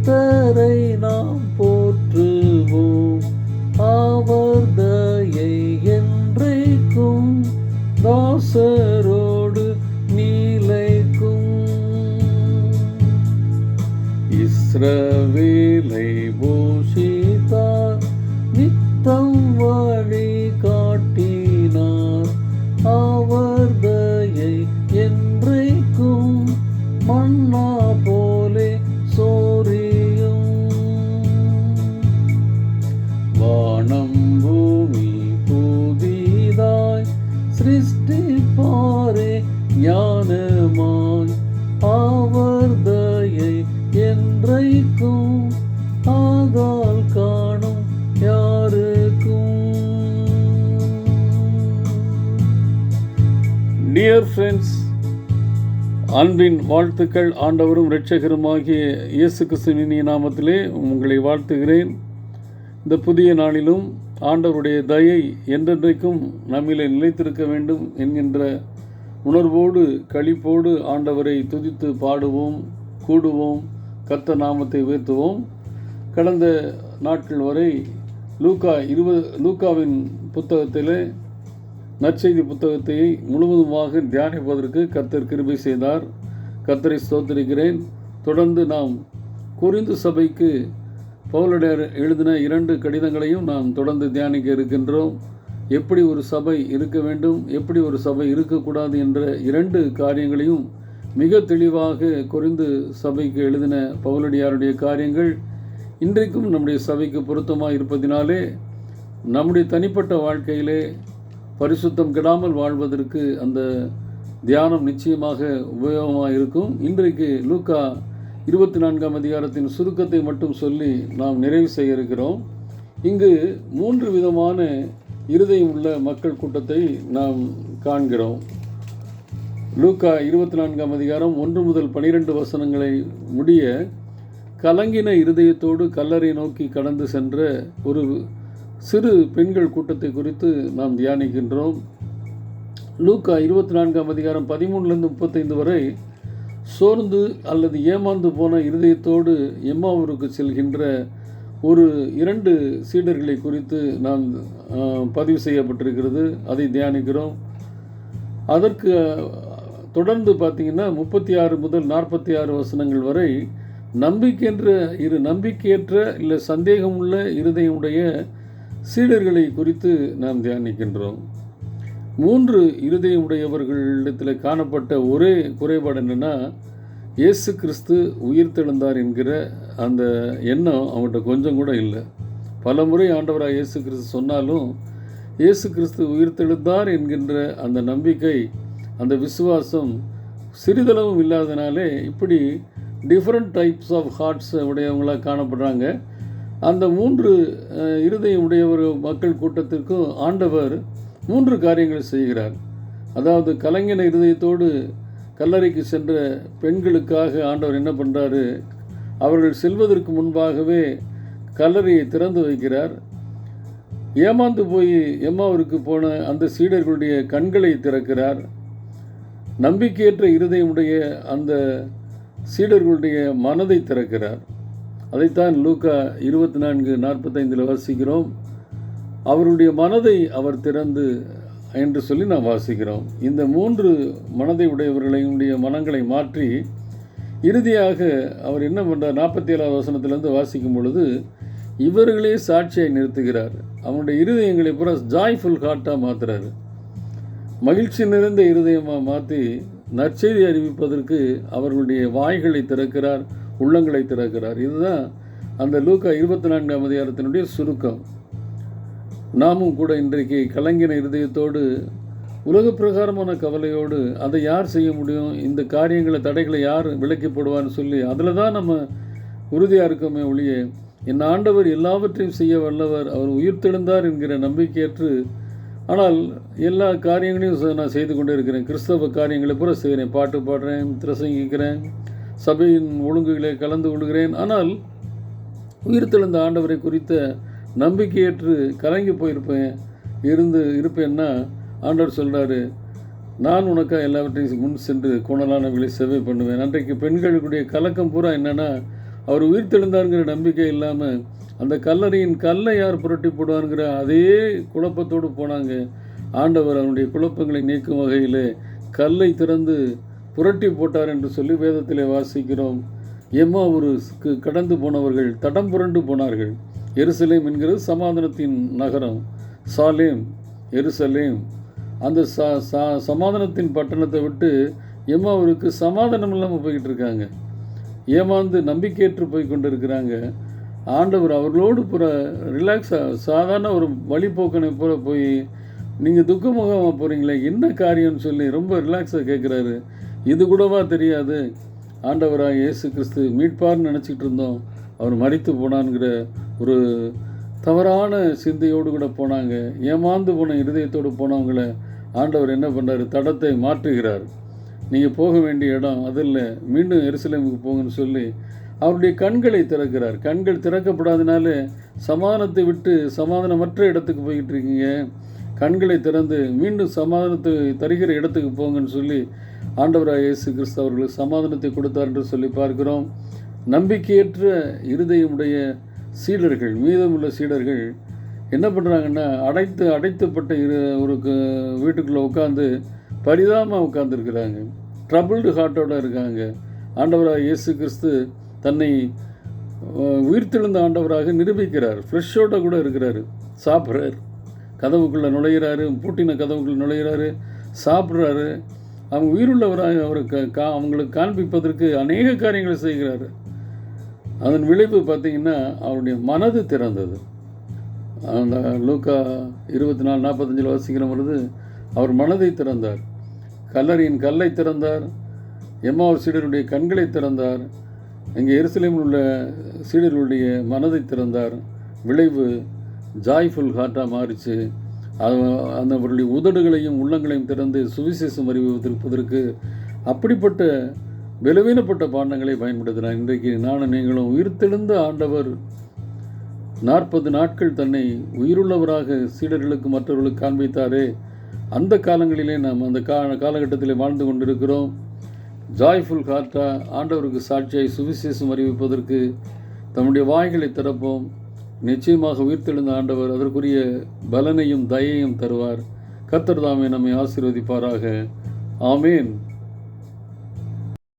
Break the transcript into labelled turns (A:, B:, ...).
A: கர்த்தரை நாம் போற்றுவோம், அவர் தயை என்றைக்கும் தாசரோடு நீலைக்கும். இஸ்ரவேலை போஷித்தார், நித்தம் வழி காட்டினார், அவர் தயை என்றைக்கும் மன்னா போலே சோரியும். வானம் பூமி புதிதாய் சிருஷ்டிப்பாரே ஞானமாய், அவர் தயை என்றைக்கும் ஆகால் காணும் யாருக்கும். டியர் ஃப்ரெண்ட்ஸ், அன்பின் வாழ்த்துக்கள். ஆண்டவரும் இரட்சகருமாகிய இயேசு கிறிஸ்துவின் இனிய நாமத்திலே உங்களை வாழ்த்துகிறேன். இந்த புதிய நாளிலும் ஆண்டவருடைய தயை என்றென்றைக்கும் நம்மிலே நிலைத்திருக்க வேண்டும் என்கின்ற உணர்வோடு களிப்போடு ஆண்டவரை துதித்து பாடுவோம், கூடுவோம், கர்த்தர் நாமத்தை உயர்த்துவோம். கடந்த நாட்கள் வரை லூக்காவின் புத்தகத்திலே நற்செய்தி புத்தகத்தை முழுவதுமாக தியானிப்பதற்கு கர்த்தர் கிருபை செய்தார். கர்த்தரை ஸ்தோத்திரிக்கிறேன். தொடர்ந்து நாம் கொரிந்து சபைக்கு பவுலடியார் எழுதின 2 கடிதங்களையும் நாம் தொடர்ந்து தியானிக்க இருக்கின்றோம். எப்படி ஒரு சபை இருக்க வேண்டும், எப்படி ஒரு சபை இருக்கக்கூடாது என்ற 2 காரியங்களையும் மிக தெளிவாக கொரிந்து சபைக்கு எழுதின பவுலடியாருடைய காரியங்கள் இன்றைக்கும் நம்முடைய சபைக்கு பொருத்தமாக இருப்பதினாலே நம்முடைய தனிப்பட்ட வாழ்க்கையிலே பரிசுத்தம் கெடாமல் வாழ்வதற்கு அந்த தியானம் நிச்சயமாக உபயோகமாக இருக்கும். இன்றைக்கு லூக்கா 24ஆம் அதிகாரத்தின் சுருக்கத்தை மட்டும் சொல்லி நாம் நிறைவு செய்ய இருக்கிறோம். இங்கு 3 விதமான இருதயம் உள்ள மக்கள் கூட்டத்தை நாம் காண்கிறோம். லூக்கா 24ஆம் அதிகாரம் 1 முதல் 12 வசனங்களை முடிய கலங்கின இருதயத்தோடு கல்லறை நோக்கி கடந்து சென்ற ஒரு சிறு பெண்கள் கூட்டத்தை குறித்து நாம் தியானிக்கின்றோம். லூக்கா 24ஆம் அதிகாரம் 13லிருந்து 35 வரை சோர்ந்து அல்லது ஏமாந்து போன இருதயத்தோடு எம்மாவூருக்கு செல்கின்ற ஒரு 2 சீடர்களை குறித்து நாம் பதிவு செய்யப்பட்டிருக்கிறது. அதை தியானிக்கிறோம். அதற்கு தொடர்ந்து பார்த்திங்கன்னா 36 முதல் 46 வசனங்கள் வரை நம்பிக்கையற்ற இல்லை சந்தேகமுள்ள இருதயமுடைய சீடர்களை குறித்து நாம் தியானிக்கின்றோம். 3 இருதயமுடையவர்களிடத்தில் காணப்பட்ட ஒரே குறைபாடு என்னென்னா, இயேசு கிறிஸ்து உயிர்த்தெழுந்தார் என்கிற அந்த எண்ணம் அவங்கள்ட்ட கொஞ்சம் கூட இல்லை. பல முறை ஆண்டவராக இயேசு கிறிஸ்து சொன்னாலும் இயேசு கிறிஸ்து உயிர்த்தெழுந்தார் என்கின்ற அந்த நம்பிக்கை, அந்த விசுவாசம் சிறிதளவும் இல்லாதனாலே இப்படி டிஃப்ரெண்ட் டைப்ஸ் ஆஃப் ஹார்ட்ஸ் உடையவங்களாக காணப்படுறாங்க. அந்த 3 இருதயம் உடையவர் மக்கள் கூட்டத்திற்கும் ஆண்டவர் 3 காரியங்களை செய்கிறார். அதாவது கலங்கின இருதயத்தோடு கல்லறைக்கு சென்ற பெண்களுக்காக ஆண்டவர் என்ன பண்ணுறாரு, அவர்கள் செல்வதற்கு முன்பாகவே கல்லறையை திறந்து வைக்கிறார். ஏமாந்து போய் எம்மாவூருக்கு போன அந்த சீடர்களுடைய கண்களை திறக்கிறார். நம்பிக்கையற்ற இருதயமுடைய அந்த சீடர்களுடைய மனதை திறக்கிறார். அதைத்தான் லூக்கா 24:45 வாசிக்கிறோம். அவருடைய மனதை அவர் திறந்து என்று சொல்லி நாம் வாசிக்கிறோம். இந்த 3 மனதை உடையவர்களுடைய மனங்களை மாற்றி இறுதியாக அவர் என்ன பண்ணுறார், 47ஆவது வசனத்திலேருந்து வாசிக்கும் பொழுது இவர்களே சாட்சியை நிறுத்துகிறார். அவனுடைய இருதயங்களை பூரா ஜாய்ஃபுல் ஹார்ட்டாக மாற்றுறாரு. மகிழ்ச்சி நிறைந்த இருதயமாக மாற்றி நற்செய்தி அறிவிப்பதற்கு அவர்களுடைய வாய்களை திறக்கிறார், உள்ளங்களை திறக்கிறார். இதுதான் அந்த லூக்கா 24ஆம் அதிகாரத்தினுடைய சுருக்கம். நாமும் கூட இன்றைக்கு கலங்கின இருதயத்தோடு உலக பிரகாரமான கவலையோடு அதை யார் செய்ய முடியும், இந்த காரியங்களை தடைகளை யார் விலக்கி போடுவான்னு சொல்லி அதில் தான் நம்ம உறுதியாக இருக்கோமே ஒழிய, என் ஆண்டவர் எல்லாவற்றையும் செய்ய வல்லவர், அவர் உயிர்த்தெழுந்தார் என்கிற நம்பிக்கையற்று, ஆனால் எல்லா காரியங்களையும் நான் செய்து கொண்டே இருக்கிறேன். கிறிஸ்தவ காரியங்களை பூரா செய்கிறேன், பாட்டு பாடுறேன், பிரசங்கிக்கிறேன், சபையின் ஒழுங்குகளை கலந்து கொள்கிறேன். ஆனால் உயிர்த்தெழுந்த ஆண்டவரை குறித்த நம்பிக்கையற்று கலங்கி இருப்பேன்னா ஆண்டவர் சொல்கிறாரு, நான் உனக்காக எல்லாவற்றையும் முன் சென்று கோணலானவர்களை சேவை பண்ணுவேன். அன்றைக்கு பெண்களுடைய கலக்கம் பூரா என்னென்னா, அவர் உயிர்த்தெழுந்தாருங்கிற நம்பிக்கை இல்லாமல் அந்த கல்லறையின் கல்லை யார் புரட்டி போடுவாருங்கிற அதே குழப்பத்தோடு போனாங்க. ஆண்டவர் அவனுடைய குழப்பங்களை நீக்கும் வகையில் கல்லை திறந்து புரட்டி போட்டார் என்று சொல்லி வேதத்திலே வாசிக்கிறோம். எம்மாவூருக்கு கடந்து போனவர்கள் தடம் புரண்டு போனார்கள். எருசலேம் என்கிறது சமாதானத்தின் நகரம். சாலேம், எருசலேம், அந்த சமாதானத்தின் பட்டணத்தை விட்டு எம்மாவூருக்கு சமாதானம் இல்லாமல் போய்கிட்டு இருக்காங்க. ஏமாந்து நம்பிக்கையற்று போய் கொண்டு இருக்கிறாங்க. ஆண்டவர் அவர்களோடு ரிலாக்ஸாக சாதாரண ஒரு வழிபோக்கனை போல போய், நீங்கள் துக்கமுகமாக போகிறீங்களே, என்ன காரியம்னு சொல்லி ரொம்ப ரிலாக்ஸாக கேட்குறாரு. இது கூடவா தெரியாது, ஆண்டவராக இயேசு கிறிஸ்து மீட்பார்னு நினச்சிக்கிட்டு இருந்தோம், அவர் மரித்து போனான்ங்கிற ஒரு தவறான சிந்தையோடு கூட போனாங்க. ஏமாந்து போன இருதயத்தோடு போனவங்கள ஆண்டவர் என்ன பண்ணுறாரு, தடத்தை மாற்றுகிறார். நீங்கள் போக வேண்டிய இடம் அதில், மீண்டும் எருசலேமுக்கு போங்கன்னு சொல்லி அவருடைய கண்களை திறக்கிறார். கண்கள் திறக்கப்படாதனால சமாதானத்தை விட்டு சமாதானமற்ற இடத்துக்கு போய்கிட்டு இருக்கீங்க. கண்களை திறந்து மீண்டும் சமாதானத்தை தருகிற இடத்துக்கு போங்கன்னு சொல்லி ஆண்டவராக இயேசு கிறிஸ்து அவர்களுக்கு சமாதானத்தை கொடுத்தார் என்று சொல்லி பார்க்கிறோம். நம்பிக்கையற்ற இருதயமுடைய சீடர்கள், மீதமுள்ள சீடர்கள் என்ன பண்ணுறாங்கன்னா, அடைத்துப்பட்ட ஒரு வீட்டுக்குள்ளே உட்காந்து பரிதாபமாக உட்காந்துருக்கிறாங்க. ட்ரபிள்டு ஹார்ட்டோடு இருக்காங்க. ஆண்டவராக இயேசு கிறிஸ்து தன்னை உயிர்த்தெழுந்த ஆண்டவராக நிரூபிக்கிறார். ஃப்ரெஷ்ஷோட கூட இருக்கிறாரு. சாப்பிட்றாரு, கதவுக்குள்ளே நுழைகிறாரு, பூட்டின கதவுக்குள்ளே நுழைகிறாரு, சாப்பிட்றாரு. அவங்க உயிருள்ளவராக அவருக்கு அவங்களுக்கு காண்பிப்பதற்கு அநேக காரியங்களை செய்கிறாரு. அதன் விளைவு பார்த்திங்கன்னா அவருடைய மனது திறந்தது. அந்த லூக்கா 24:45 வாசிக்கிற பொழுது அவர் மனதை திறந்தார். கல்லறையின் கல்லை திறந்தார். எம்மாவூர் சீடருடைய கண்களை திறந்தார். இங்கே எருசலேமில் உள்ள சீடர்களுடைய மனதை திறந்தார். விளைவு ஜாய்ஃபுல் ஹார்ட்டாக மாறிச்சு. அந்த அவருடைய உதடுகளையும் உள்ளங்களையும் திறந்து சுவிசேஷம் அறிவிப்பதற்கு அப்படிப்பட்ட பலவீனப்பட்ட பாண்டங்களை பயன்படுத்தினார். இன்றைக்கு நானும் நீங்களும் உயிர்த்தெழுந்த ஆண்டவர் 40 நாட்கள் தன்னை உயிருள்ளவராக சீடர்களுக்கு மற்றவர்களுக்கு காண்பித்தாரே, அந்த காலங்களிலே நாம் அந்த காலகட்டத்தில் வாழ்ந்து கொண்டிருக்கிறோம். ஜாய்ஃபுல் ஹார்ட்டாக ஆண்டவருக்கு சாட்சியாய் சுவிசேஷம் அறிவிப்பதற்கு தம்முடைய வாய்களை திறப்போம். நிச்சயமாக உயிர்த்தெழுந்த ஆண்டவர் அதற்குரிய பலனையும் தயையும் தருவார். கர்த்தர் தாமே நம்மை ஆசீர்வதிப்பாராக. ஆமேன்.